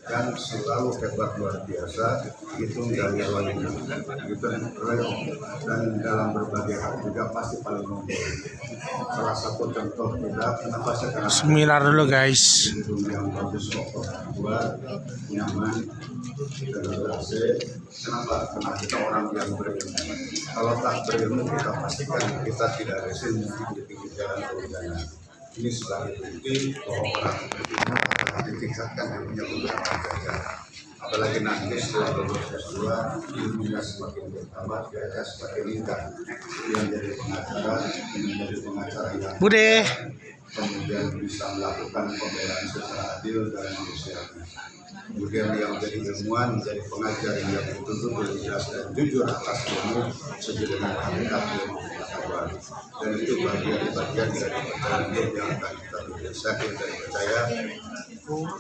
dan selalu hebat luar biasa, itu dari awalnya itu dan dalam berbagai hal juga pasti paling unggul. Salah satu contoh kita kenapa sekarang Seminar dulu guys. yang bagus kokoh buat nyaman AC. Kenapa? Karena kita orang yang berilmu. Kalau tak berilmu kita pastikan kita tidak resin mungkin di pinggir jalan kehujanan. Ini sebagai bukti bahwa orang berilmu akan ditingkatkan ilmunya beberapa derajat. Apalagi nanti setelah lulus S2, ilmunya semakin bertambah, derajat semakin meningkat. Yang jadi pengacara yang Bude. kemudian bisa melakukan pembelaan secara adil dan manusiawi. Kemudian yang menjadi ilmuwan, menjadi pengajar yang betul-betul jelas dan jujur atas ilmu sesuai dengan hakikat ilmu pengetahuan. Dan itu bagian dari perjalanan hidup yang akan kita pilih. Saya dan percaya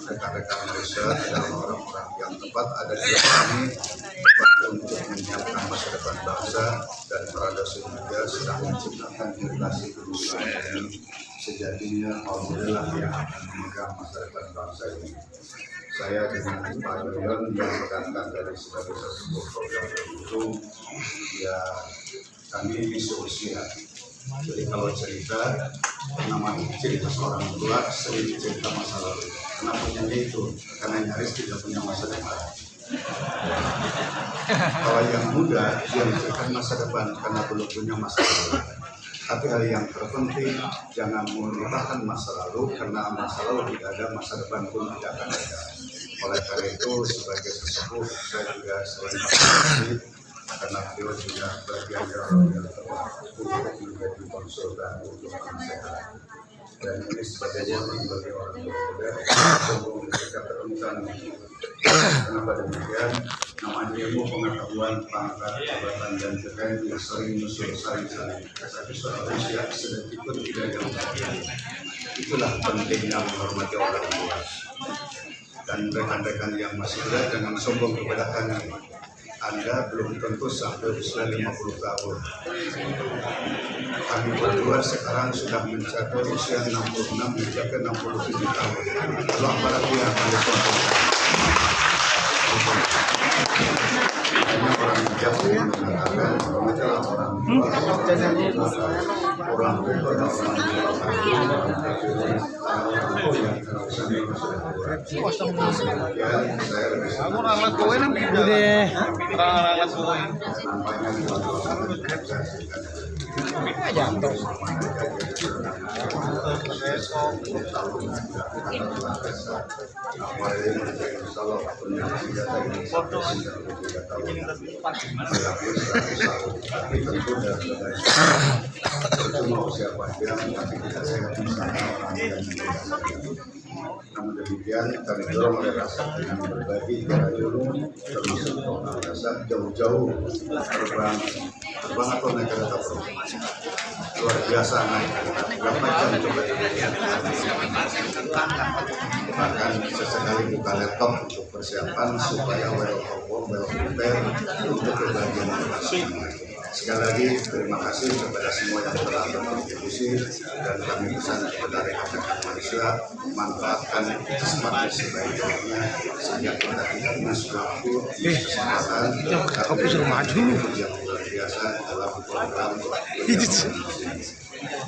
rekan-rekan Malaysia adalah orang-orang yang tepat ada di kami untuk menyiapkan masa depan bangsa, dan Prada Sumatera sedang menciptakan generasi kebudayaan ini sejatinya alhamdulillah yang akan memegang masa depan bangsa ini. Saya dengan Pak Yoyon yang berangkat dari sebagai sebuah program itu, ya kami ini seusia. Jadi kalau cerita, nama cerita seorang tua sering cerita masa lalu. Kenapa itu? Karena nyaris tidak punya masa depan. Kalau yang muda, dia menceritakan masa depan karena belum punya masa lalu. Tapi hal yang terpenting, jangan melupakan masa lalu, karena masa lalu tidak ada, masa depan pun tidak akan ada. Oleh karena itu, sebagai sesepuh, saya juga selalu berterima karena beliau juga bagian yang tepat untuk menjadi konsultan untuk kesehatan. Dan ini sebagai warning bagi orang berbeda, sebelum mereka terungkap. Kenapa demikian? Namanya ilmu pengetahuan, pangkat, jabatan, dan kekayaan yang sering musuh saling-saling. Tapi soal usia sedikit pun tidak jauh. Itulah pentingnya menghormati orang tua. Dan rekan-rekan yang masih muda, jangan sombong kepada kami. Anda belum tentu sampai usia 50 tahun. Kami berdua sekarang sudah mencapai usia 66 mencapai 67 tahun. Lalu apalagi yang akan ditontonkan? Hanya orang bijak yang mengatakan bahwa adalah orang tua, orang tua adalah namun demikian kami dorong oleh rasa dengan berbagi cara ilmu termasuk orang rasa jauh-jauh terbang atau naik kereta luar biasa naik berapa jam coba bahkan sesekali buka laptop untuk persiapan supaya well prepare untuk kebahagiaan masing. Sekali lagi terima kasih kepada semua yang telah berkontribusi, dan kami pesan kepada rekan-rekan Malaysia manfaatkan kesempatan sebaik-baiknya sehingga kita tidak miss waktu, kesempatan yang luar biasa dalam program.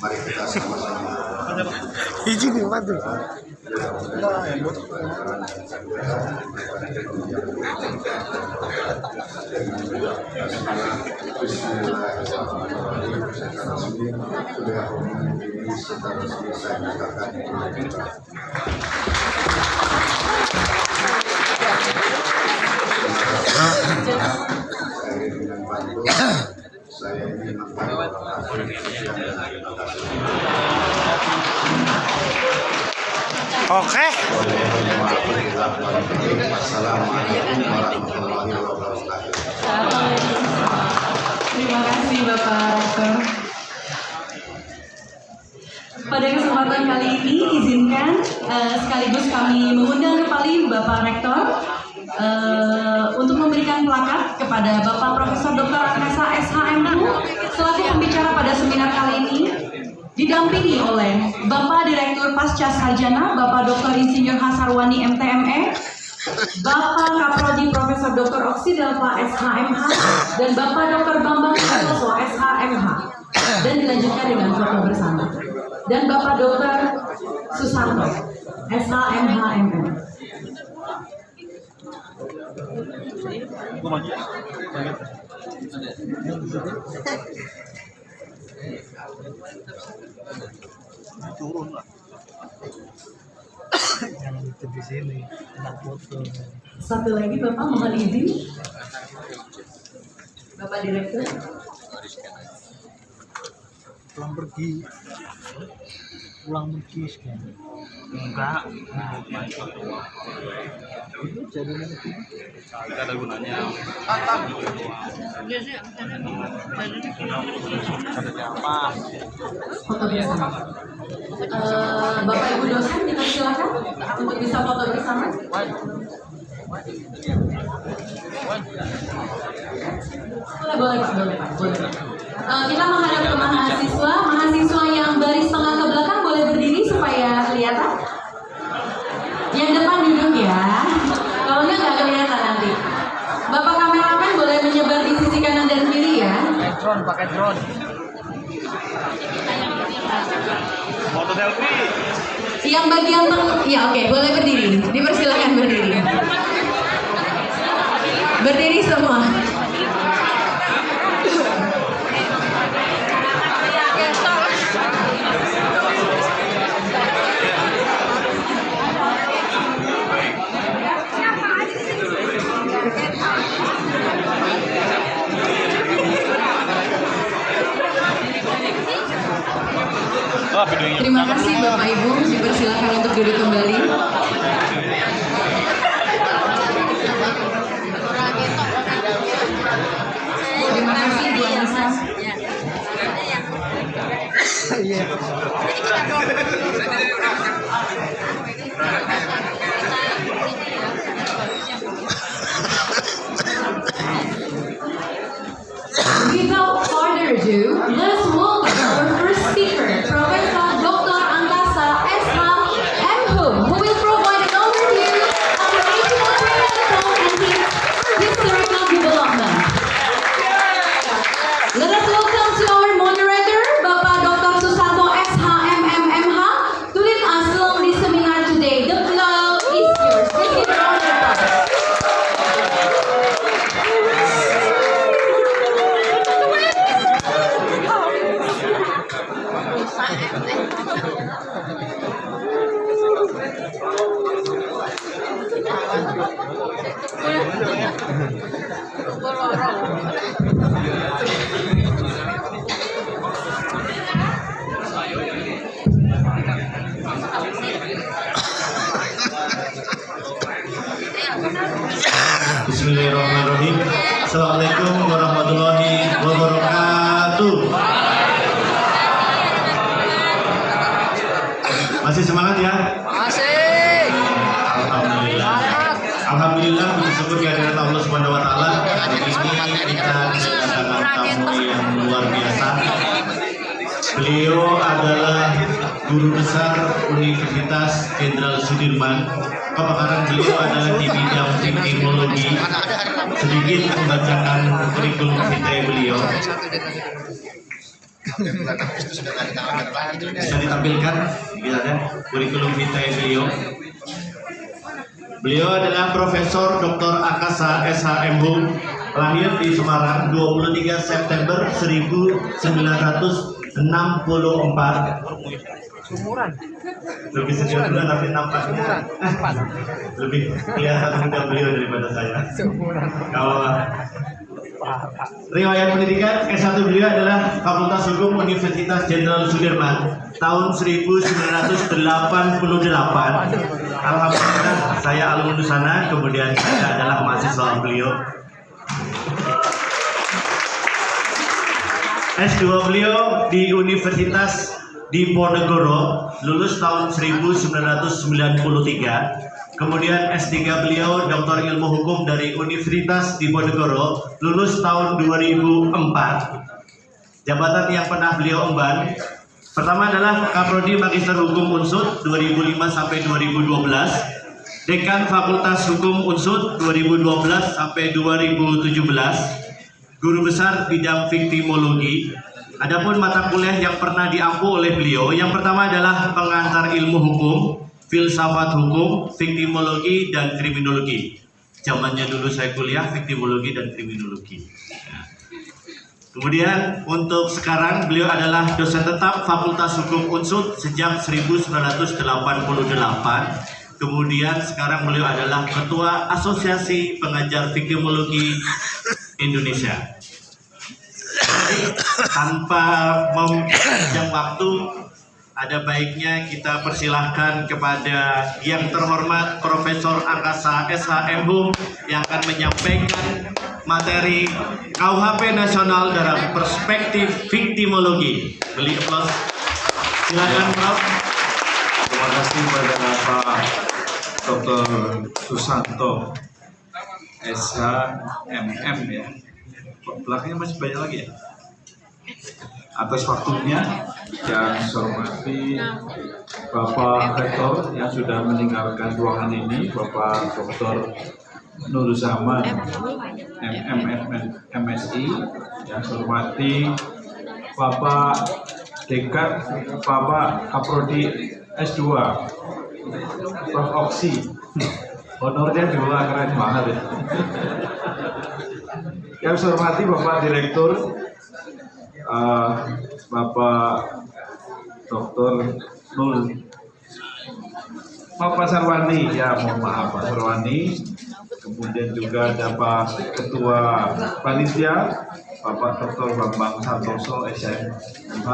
Mari kita sama-sama saya ini Oke. Assalamualaikum warahmatullahi wabarakatuh. Terima kasih Bapak Rektor. Pada kesempatan kali ini izinkan sekaligus kami mengundang kembali Bapak Rektor untuk memberikan plakat kepada Bapak Profesor Dr. Agnesa SHMU selaku pembicara pada seminar kali ini, didampingi oleh Bapak Direktur Pasca Sarjana Bapak Dr. Insinyur Hasarwani MTME, Bapak Kaprodi Profesor Dr. Oksidelva SHMH dan Bapak Dr. Bambang Sutoso SHMH, dan dilanjutkan dengan foto bersama, dan Bapak Dr. Susanto SHMH MM. Turun lah. Jangan itu di sini, enak foto. Satu lagi Bapak mohon izin. Bapak Direktur. Pulang pergi sekarang. Enggak. Itu jadi nanti. Enggak ada gunanya. Foto bersama. Bapak Ibu dosen kita silakan untuk bisa foto bersama. Boleh Pak, boleh. Kita menghadap ke mahasiswa yang baris tengah ke belakang boleh berdiri supaya kelihatan. Yang depan duduk ya, kalau nggak kelihatan nanti. Bapak kameramen boleh menyebar di sisi kanan dan kiri ya. Pakai drone. Foto selfie. Yang bagian ya oke, boleh berdiri. Dipersilakan berdiri. Berdiri semua. Terima kasih Bapak Ibu, dipersilakan untuk duduk kembali. Terima kasih Bu Anissa. Without further ado, let's welcome our first speaker, Professor Dr. Angkasa SHMH, who will provide an overview of the regional periodical and its historical development. Let us welcome to our moderator, Bapak Dr. Susanto SHMMH, to lead us along this seminar today. The floor is yours. Please give a round of applause. Bismillahirrahmanirrahim. Assalamualaikum warahmatullahi wabarakatuh. Masih semangat ya? Masih. Alhamdulillah. Alhamdulillah, puji syukur kehadirat Allah Subhanahu wa taala. Hari ini kita kedatangan tamu yang luar biasa. Beliau adalah guru besar Universitas Jenderal Sudirman. Kepakaran beliau adalah di bidang teknologi. Sedikit membacakan kurikulum vitae beliau. Bisa ditampilkan, bisa kurikulum vitae beliau. Beliau adalah Profesor Dr. Angkasa SHMH, lahir di Semarang 23 September 1964. Umuran. Lebih senior juga tapi nampaknya lebih kelihatan muda beliau daripada saya. Kalau riwayat pendidikan S1 beliau adalah Fakultas Hukum Universitas Jenderal Sudirman tahun 1988. Alhamdulillah saya alumni sana, kemudian saya adalah mahasiswa beliau. S2 beliau di Universitas Diponegoro, lulus tahun 1993. Kemudian S3 beliau Dr. Ilmu Hukum dari Universitas Diponegoro, lulus tahun 2004. Jabatan yang pernah beliau emban, pertama adalah Kaprodi Magister Hukum Unsur 2005 sampai 2012, Dekan Fakultas Hukum UNSUD 2012 sampai 2017, Guru Besar Bidang Viktimologi. Adapun mata kuliah yang pernah diampu oleh beliau, yang pertama adalah pengantar ilmu hukum, filsafat hukum, viktimologi, dan kriminologi. Zamannya dulu saya kuliah viktimologi dan kriminologi. Kemudian untuk sekarang beliau adalah dosen tetap Fakultas Hukum UNSUD sejak 1988. Kemudian sekarang beliau adalah Ketua Asosiasi Pengajar Viktimologi Indonesia. Tanpa memanjang waktu, ada baiknya kita persilahkan kepada yang terhormat Profesor Angkasa SH M.Hum yang akan menyampaikan materi KUHP Nasional dalam perspektif viktimologi. Beri aplaus. Silakan, Prof. Terima kasih pada Pak Dr. Susanto SH MM ya. Belakangnya masih banyak lagi ya. Atas waktunya yang saya hormati Bapak Rektor yang sudah meninggalkan ruangan ini, Bapak Dr. Nur Zaman MSI, yang saya hormati Bapak Dekan, Bapak Kaprodi S2, Prof. Oksi, honornya juga keren banget ya. Yang saya hormati Bapak Direktur, Bapak Dr. Nul, Bapak Sarwani, ya mohon maaf Pak Sarwani. Kemudian juga ada Pak Ketua Panitia, Bapak Dr. Bambang Santoso SMH.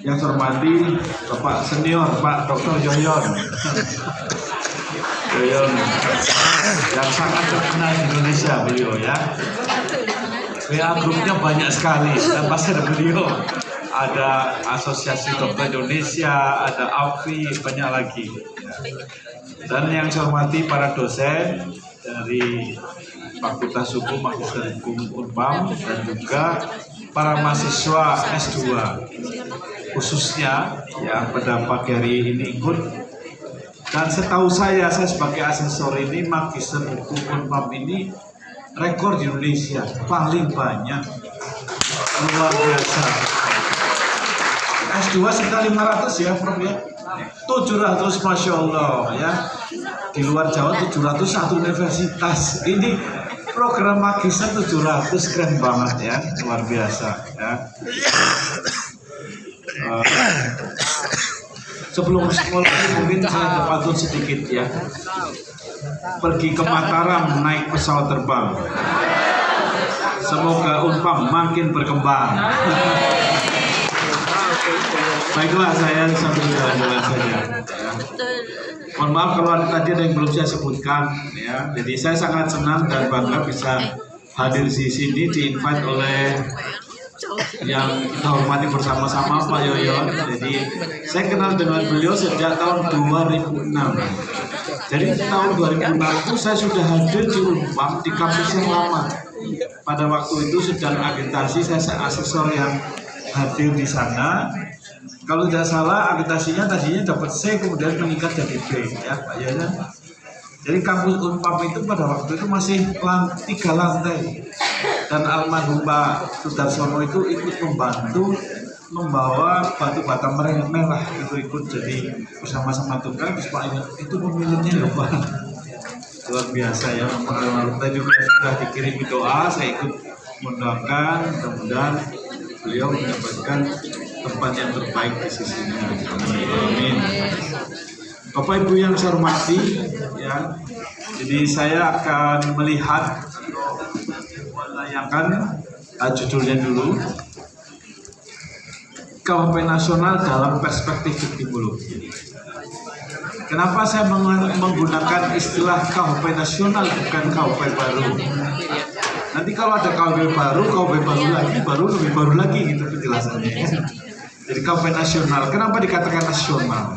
Yang saya hormati Bapak Senior, Pak Dr. Yoyon yang sangat terkenal di Indonesia beliau ya. WA grupnya banyak sekali dan pasti ada beliau. Ada Asosiasi Dokter Indonesia, ada AFI, banyak lagi. Dan yang saya hormati para dosen dari Fakultas Hukum, Magister Hukum Unpam, dan juga para mahasiswa S2, khususnya yang pada pagi hari ini ikut. Dan setahu saya sebagai asesor ini, Magister Hukum Unpam ini rekor di Indonesia, paling banyak, luar biasa. S2 sekitar 500 ya Prof ya, 700 Masya Allah ya. Di luar Jawa 701 universitas, ini program magister 700, keren banget ya, luar biasa ya. Sebelum mulai mungkin saya pantun sedikit ya. Pergi ke Mataram naik pesawat terbang, semoga Unpam makin berkembang. Baiklah, saya sambil jalan-jalan saja ya. Mohon maaf kalau tadi ada yang belum saya sebutkan ya. Jadi saya sangat senang dan bangga bisa hadir di sini, di-invite oleh yang kita hormati bersama-sama Pak Yoyon. Jadi saya kenal dengan beliau sejak tahun 2006. Jadi tahun 2006 itu saya sudah hadir di Unpam, di kampus yang lama. Pada waktu itu sedang agitasi, saya asesor yang hadir di sana. Kalau tidak salah agitasinya tadinya dapat C, kemudian meningkat jadi B ya Pak Yoyon. Jadi kampus Unpam itu pada waktu itu masih 3 lantai. Dan almarhum Pak Sudarsono itu ikut membantu membawa batu bata merah itu, ikut jadi bersama-sama tukang. Terus Pak itu pemiliknya ya Pak, luar biasa ya. Kita juga sudah dikirimi doa, saya ikut mendoakan mudah-mudahan beliau mendapatkan tempat yang terbaik di sisinya. Amin. Bapak Ibu yang saya hormati ya, jadi saya akan melihat menayangkan judulnya dulu, KUHP Nasional dalam Perspektif Viktimologi. Kenapa saya menggunakan istilah KUHP Nasional bukan KUHP baru? Nanti kalau ada KUHP baru lagi, lebih baru lagi gitu penjelasannya. Jadi KUHP Nasional, kenapa dikatakan nasional?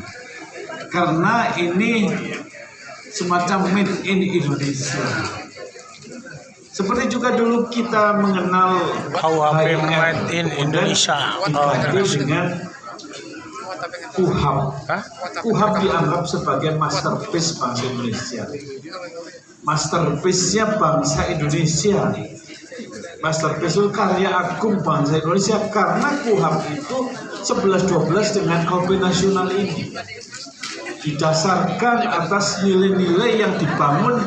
Karena ini semacam made in Indonesia. Seperti juga dulu kita mengenal KUHP made in Indonesia. dengan KUHAP dianggap sebagai masterpiece bangsa Indonesia. Masterpiece-nya bangsa Indonesia. Masterpiece itu karya agung bangsa Indonesia karena KUHAP itu 11-12 dengan KUHP nasional ini didasarkan atas nilai-nilai yang dibangun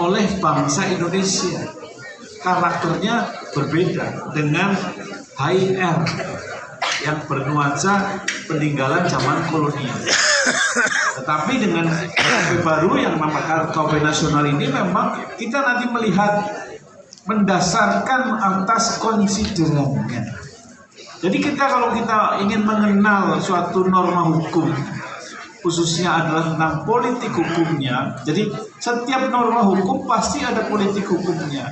oleh bangsa Indonesia. Karakternya berbeda dengan HR yang bernuansa peninggalan zaman kolonial. Tetapi dengan KUHP baru yang nama KUHP nasional ini memang kita nanti melihat mendasarkan atas konsiderannya. Jadi kalau kita ingin mengenal suatu norma hukum, khususnya adalah tentang politik hukumnya. Jadi setiap norma hukum pasti ada politik hukumnya,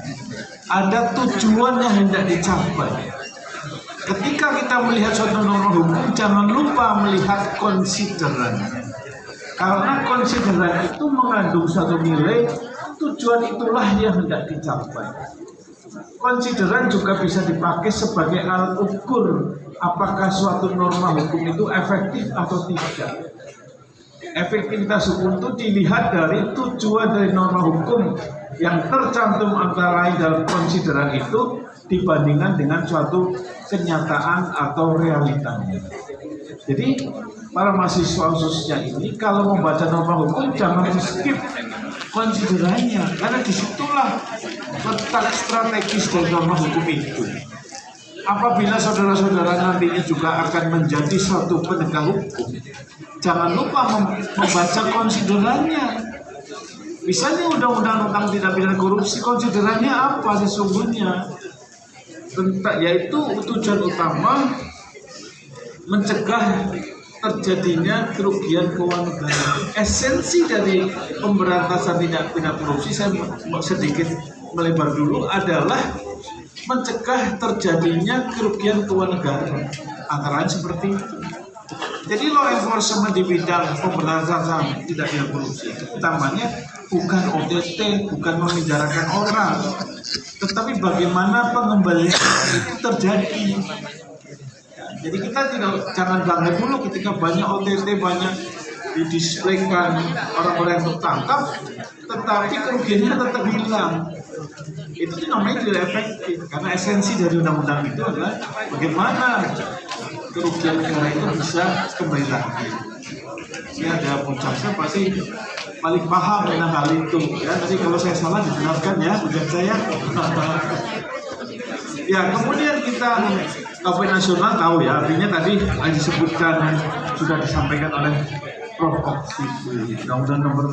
ada tujuan yang hendak dicapai. Ketika kita melihat suatu norma hukum, jangan lupa melihat konsiderannya. Karena konsideran itu mengandung suatu nilai, tujuan itulah yang hendak dicapai. Konsideran juga bisa dipakai sebagai alat ukur apakah suatu norma hukum itu efektif atau tidak. Efektivitas hukum itu dilihat dari tujuan dari norma hukum yang tercantum antara lain dalam konsideran itu dibandingkan dengan suatu kenyataan atau realitanya. Jadi para mahasiswa khususnya ini kalau membaca norma hukum jangan di-skip konsiderannya, karena disitulah letak strategis dari norma hukum itu. Apabila saudara-saudara nantinya juga akan menjadi suatu penegak hukum, jangan lupa membaca konsiderannya. Misalnya undang-undang tentang tindak pidana korupsi, konsiderannya apa sesungguhnya? Yaitu tujuan utama mencegah terjadinya kerugian keuangan negara. Esensi dari pemberantasan tindak pidana korupsi, saya sedikit melebar dulu, adalah mencegah terjadinya kerugian keuangan negara. Antara lain seperti itu. Jadi law enforcement di bidang pemberantasan tindak pidana korupsi utamanya bukan OTT, bukan memenjarakan orang, tetapi bagaimana pengembalian itu terjadi. Jadi kita jangan bangga dulu ketika banyak OTT, banyak didisplaykan orang-orang yang tertangkap, tetapi kerugiannya tetap hilang. Itu tuh namanya tidak efektif, karena esensi dari undang-undang itu adalah bagaimana kerugian negara itu bisa kembali lagi. Ini ada puncaknya pasti paling paham tentang hal itu. Ya, nanti kalau saya salah dibenarkan ya, ujian saya. Ya, kemudian kita KUHP nasional tahu ya, artinya tadi yang disebutkan sudah disampaikan oleh Prof. Oksi, Undang-Undang nomor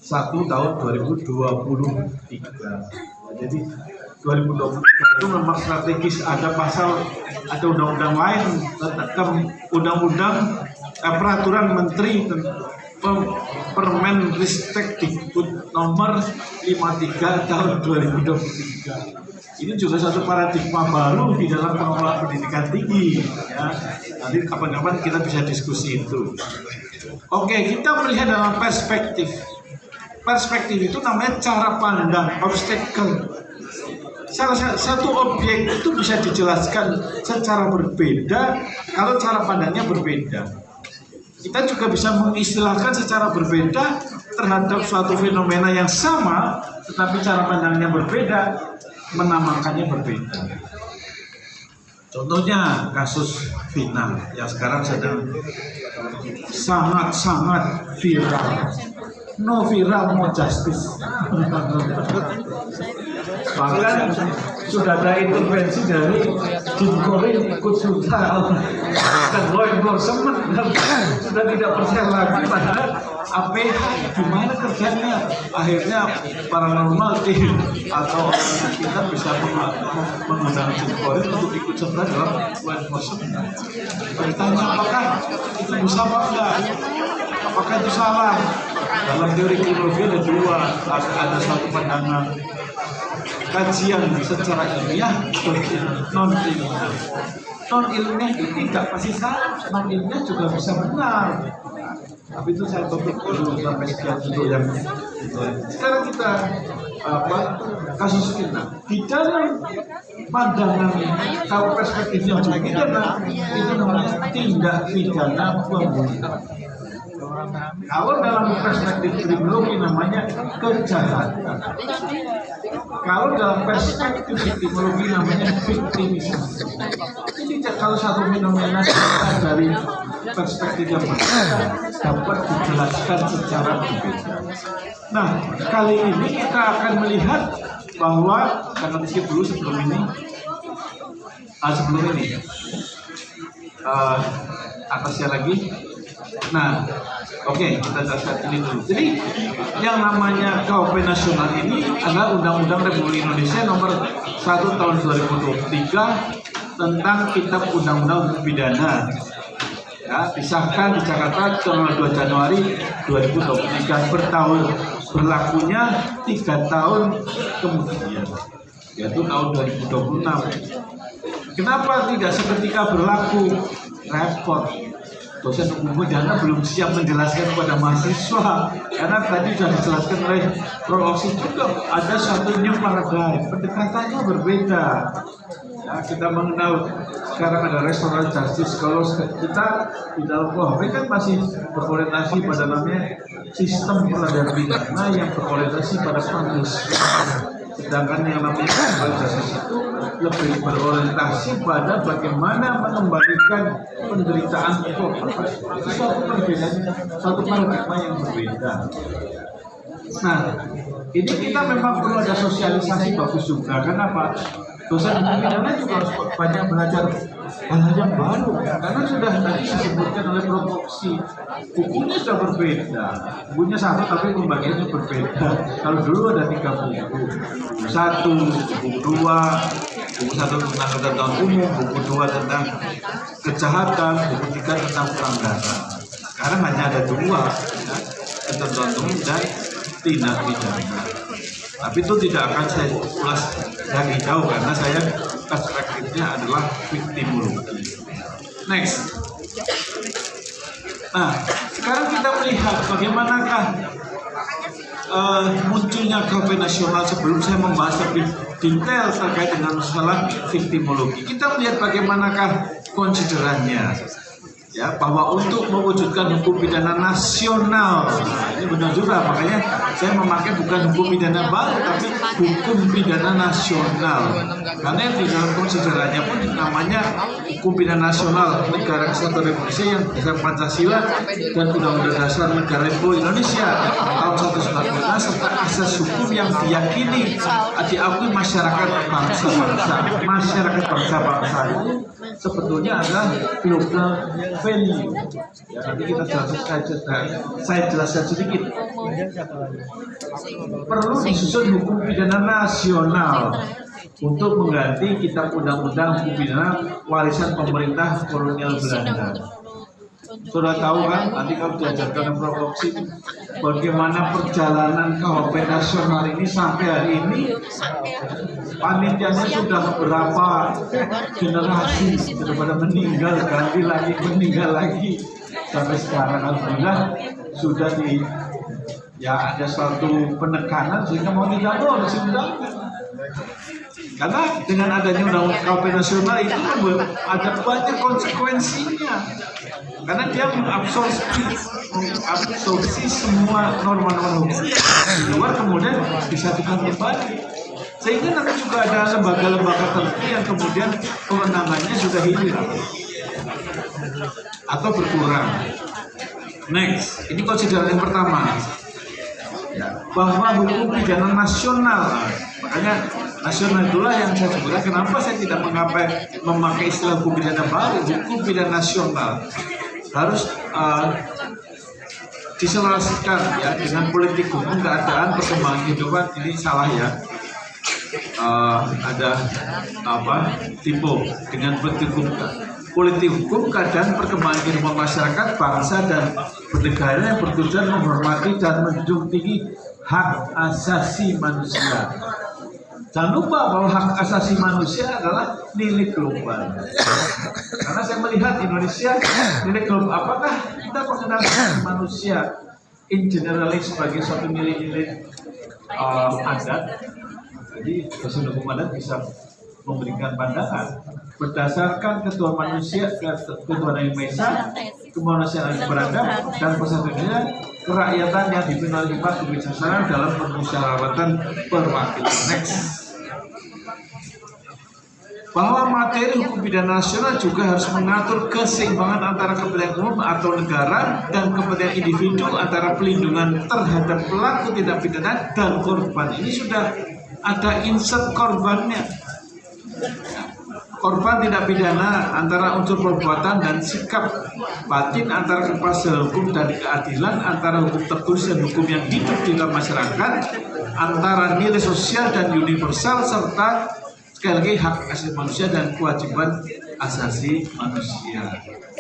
1 tahun 2023. Jadi 2023 itu memang strategis, ada pasal, ada undang-undang lain, undang-undang peraturan menteri Permen Ristek Dikbud nomor 53 tahun 2023. Ini juga satu paradigma baru di dalam pengelolaan pendidikan tinggi. Ya. Nanti kapan-kapan kita bisa diskusi itu. Oke, kita melihat dalam perspektif. Perspektif itu namanya cara pandang, obstacle. Salah satu objek itu bisa dijelaskan secara berbeda kalau cara pandangnya berbeda. Kita juga bisa mengistilahkan secara berbeda terhadap suatu fenomena yang sama, tetapi cara pandangnya berbeda, menamakannya berbeda. Contohnya kasus Vina yang sekarang sedang sangat-sangat viral. No viral, no justice. Bahkan sudah ada intervensi dari Jim Korin ikut serta dan law enforcement sudah tidak percaya lagi pada APH, gimana kerjanya. Akhirnya paranormal team atau kita bisa menggunakan Jim Korin untuk ikut serta dalam law enforcement. Bertanya apakah itu bisa apa enggak? Apakah itu salah? Dalam teori kriminologi ada dua, ada satu pandangan kajian secara ilmiah, non ilmiah. Non ilmiah itu tidak pasti salah, non ilmiah juga bisa benar. Tapi itu saya topik dulu sampai sekian dulu yang. Sekarang kita kasus pidana. Di dalam pandangan kalau perspektifnya pidana itu namanya tindak pidana pembunuhan. Kalau dalam perspektif kriminologi namanya kejahatan. Kalau dalam perspektif kriminologi namanya viktimisasi. Jadi kalau satu fenomena dari perspektif yang berbeda dapat dijelaskan secara berbeda. Nah, kali ini kita akan melihat bahwa karena skip dulu sebelum ini, atasnya lagi. Nah, oke, kita jelaskan ini dulu. Jadi, yang namanya KUHP nasional ini adalah Undang-Undang Republik Indonesia nomor 1 tahun 2023 tentang Kitab Undang-Undang Hukum Pidana. Ya, disahkan di Jakarta tanggal 2 Januari 2023 bertahun, berlakunya 3 tahun kemudian, yaitu tahun 2026. Kenapa tidak seketika berlaku? Repot. Dosen hukum pidana belum siap menjelaskan kepada mahasiswa karena tadi sudah dijelaskan oleh Prof. Oksi juga ada satu new paradigm, pendekatannya berbeda. Ya, kita mengenal sekarang ada restoran justice, kalau kita di dalam KUHP kan masih berorientasi pada namanya sistem peradilan pidana yang berorientasi pada punishment. Sedangkan yang namanya justice itu lebih berorientasi pada bagaimana mengembalikan penderitaan korban. Itu suatu perbedaan, satu paradigma yang berbeda. Nah, ini kita memang perlu ada sosialisasi bagus juga. Kenapa? Dosen hukum pidana juga harus banyak belajar hal-hal yang baru karena sudah tadi disebutkan oleh Prof. Oksi, bukunya sudah berbeda, bukunya satu tapi pembagiannya berbeda. Kalau dulu ada 3 buku, buku 1, buku 2, buku 1 tentang ketentuan umum, buku 2 tentang kejahatan, buku 3 tentang pelanggaran. Sekarang hanya ada 2, ya, ketentuan umum dan tindak pidana. Tapi itu tidak akan saya ulas dari jauh karena saya perspektifnya adalah viktimologi. Next. Nah, sekarang kita melihat bagaimanakah munculnya KUHP nasional. Sebelum saya membahas lebih detail terkait dengan masalah viktimologi, kita melihat bagaimanakah konsiderannya. Ya, bahwa untuk mewujudkan hukum pidana nasional, ini benar juga, makanya saya memakai bukan hukum pidana baru tapi hukum pidana nasional, karena di dalam konsiderannya pun namanya hukum pidana nasional negara kesatuan Republik Indonesia yang berdasarkan Pancasila dan Undang-Undang Dasar Negara Republik Indonesia tahun 1945 serta asas hukum yang diyakini diakui masyarakat bangsa-bangsa. Masyarakat bangsa-bangsa itu sebetulnya adalah global value. Ya, nanti kita saya jelaskan sedikit. Perlu disusun hukum pidana nasional untuk mengganti kitab undang-undang hukum pidana warisan pemerintah kolonial Belanda. Sudah tahu kan, nanti kalau diajarkan Prof. Oksi bagaimana perjalanan KUHP nasional ini sampai hari ini. Panitianya sudah berapa generasi daripada meninggal, ganti lagi, meninggal lagi sampai sekarang. Alhamdulillah sudah ada suatu penekanan sehingga mau tidak mau harus diundangkan. Karena dengan adanya undang-undang KUHP nasional itu ada banyak konsekuensinya. Karena dia mengabsorpsi semua norma-norma hukum di luar kemudian disatukan kembali. Sehingga nanti juga ada lembaga-lembaga tertentu yang kemudian kewenangannya sudah hilang atau berkurang. Next, ini konsideran yang pertama, bahwa hukum pidana nasional, makanya nasional itulah yang saya sebutkan kenapa saya tidak memakai istilah hukum pidana baru. Hukum pidana nasional harus diselaraskan ya dengan politik hukum keadaan perkembangan kehidupan. Ini salah ya. Ada tipe dengan politik hukum keadaan perkembangan kehidupan masyarakat bangsa dan bernegara yang bertujuan menghormati dan menjunjung tinggi hak asasi manusia. Jangan lupa bahwa hak asasi manusia adalah nilai global. Karena saya melihat Indonesia nilai global, apakah kita mengenal manusia in generalis sebagai suatu nilai-nilai adat. Jadi dosen hukum adat bisa memberikan pandangan berdasarkan ketuhanan manusia, ketuhanan yang Maha Esa, kemanusiaan yang beragam, dan persatuannya kerakyatan yang dipimpin oleh lima kebijaksanaan dalam permusyawaratan perwakilan. Next. Bahwa materi hukum pidana nasional juga harus mengatur keseimbangan antara kepentingan umum atau negara dan kepentingan individu antara pelindungan terhadap pelaku tindak pidana dan korban. Ini sudah ada insert korbannya. Korban tindak pidana antara unsur perbuatan dan sikap batin, antara kepastian hukum dan keadilan, antara hukum tertulis dan hukum yang hidup di dalam masyarakat, antara nilai sosial dan universal, serta sekali lagi hak asasi manusia dan kewajiban asasi manusia.